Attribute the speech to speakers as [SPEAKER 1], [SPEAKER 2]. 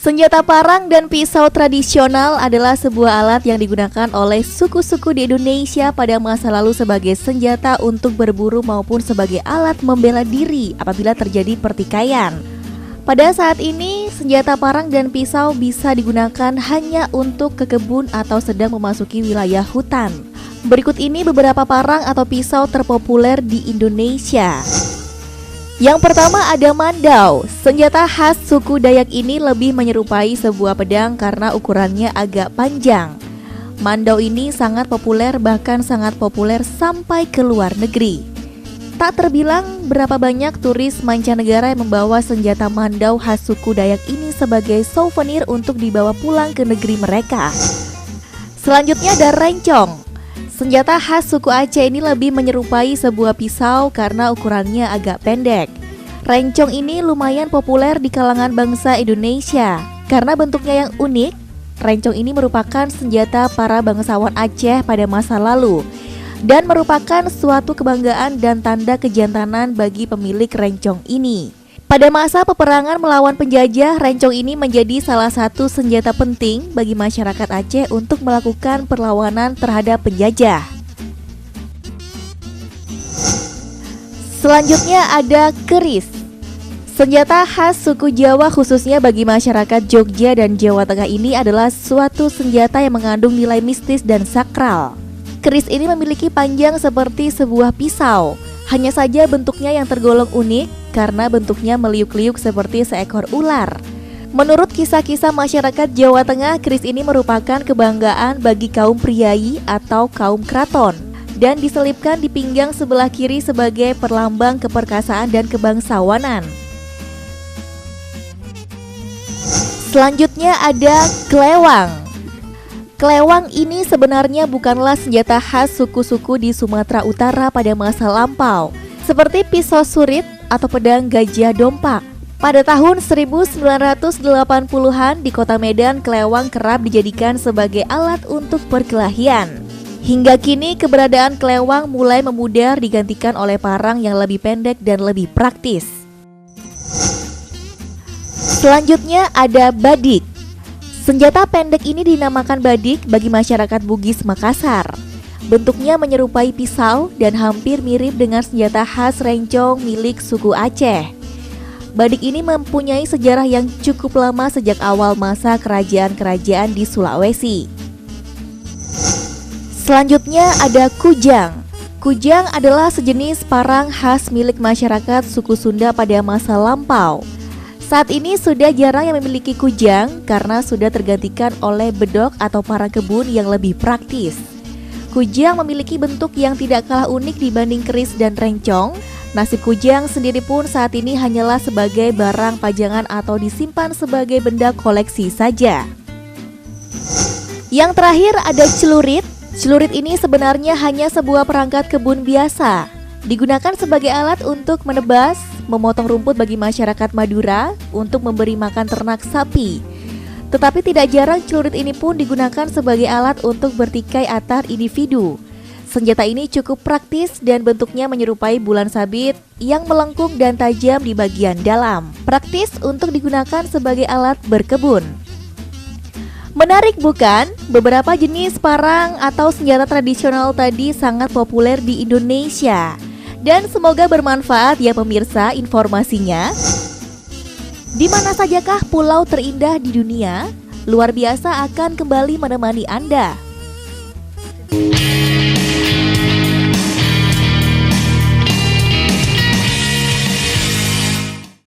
[SPEAKER 1] Senjata parang dan pisau tradisional adalah sebuah alat yang digunakan oleh suku-suku di Indonesia pada masa lalu sebagai senjata untuk berburu maupun sebagai alat membela diri apabila terjadi pertikaian. Pada saat ini, senjata parang dan pisau bisa digunakan hanya untuk ke kebun atau sedang memasuki wilayah hutan. Berikut ini beberapa parang atau pisau terpopuler di Indonesia. Yang pertama ada mandau. Senjata khas suku Dayak ini lebih menyerupai sebuah pedang karena ukurannya agak panjang. Mandau ini sangat populer, bahkan sangat populer sampai ke luar negeri. Tak terbilang berapa banyak turis mancanegara yang membawa senjata mandau khas suku Dayak ini sebagai souvenir untuk dibawa pulang ke negeri mereka. Selanjutnya ada rencong. Senjata khas suku Aceh ini lebih menyerupai sebuah pisau karena ukurannya agak pendek. Rencong ini lumayan populer di kalangan bangsa Indonesia. Karena bentuknya yang unik, rencong ini merupakan senjata para bangsawan Aceh pada masa lalu dan merupakan suatu kebanggaan dan tanda kejantanan bagi pemilik rencong ini. Pada masa peperangan melawan penjajah, rencong ini menjadi salah satu senjata penting bagi masyarakat Aceh untuk melakukan perlawanan terhadap penjajah. Selanjutnya ada keris. Senjata khas suku Jawa khususnya bagi masyarakat Jogja dan Jawa Tengah ini adalah suatu senjata yang mengandung nilai mistis dan sakral. Keris ini memiliki panjang seperti sebuah pisau. Hanya saja bentuknya yang tergolong unik karena bentuknya meliuk-liuk seperti seekor ular. Menurut kisah-kisah masyarakat Jawa Tengah, keris ini merupakan kebanggaan bagi kaum priai atau kaum kraton dan diselipkan di pinggang sebelah kiri sebagai perlambang keperkasaan dan kebangsawanan. Selanjutnya ada klewang. Klewang ini sebenarnya bukanlah senjata khas suku-suku di Sumatera Utara pada masa lampau, seperti pisau surit atau pedang gajah dompak. Pada tahun 1980-an di kota Medan, klewang kerap dijadikan sebagai alat untuk perkelahian. Hingga kini keberadaan klewang mulai memudar digantikan oleh parang yang lebih pendek dan lebih praktis. Selanjutnya ada badik. Senjata pendek ini dinamakan badik bagi masyarakat Bugis Makassar. Bentuknya menyerupai pisau dan hampir mirip dengan senjata khas rencong milik suku Aceh. Badik ini mempunyai sejarah yang cukup lama sejak awal masa kerajaan-kerajaan di Sulawesi. Selanjutnya ada kujang. Kujang adalah sejenis parang khas milik masyarakat suku Sunda pada masa lampau. Saat ini sudah jarang yang memiliki kujang karena sudah tergantikan oleh bedok atau parang kebun yang lebih praktis. Kujang memiliki bentuk yang tidak kalah unik dibanding keris dan rencong. Nasib kujang sendiri pun saat ini hanyalah sebagai barang pajangan atau disimpan sebagai benda koleksi saja. Yang terakhir ada celurit. Celurit ini sebenarnya hanya sebuah perangkat kebun biasa. Digunakan sebagai alat untuk menebas, memotong rumput bagi masyarakat Madura untuk memberi makan ternak sapi. Tetapi tidak jarang celurit ini pun digunakan sebagai alat untuk bertikai antar individu. Senjata ini cukup praktis dan bentuknya menyerupai bulan sabit yang melengkung dan tajam di bagian dalam. Praktis untuk digunakan sebagai alat berkebun. Menarik bukan? Beberapa jenis parang atau senjata tradisional tadi sangat populer di Indonesia. Dan semoga bermanfaat ya pemirsa informasinya. Di mana sajakah pulau terindah di dunia? Luar biasa akan kembali menemani Anda.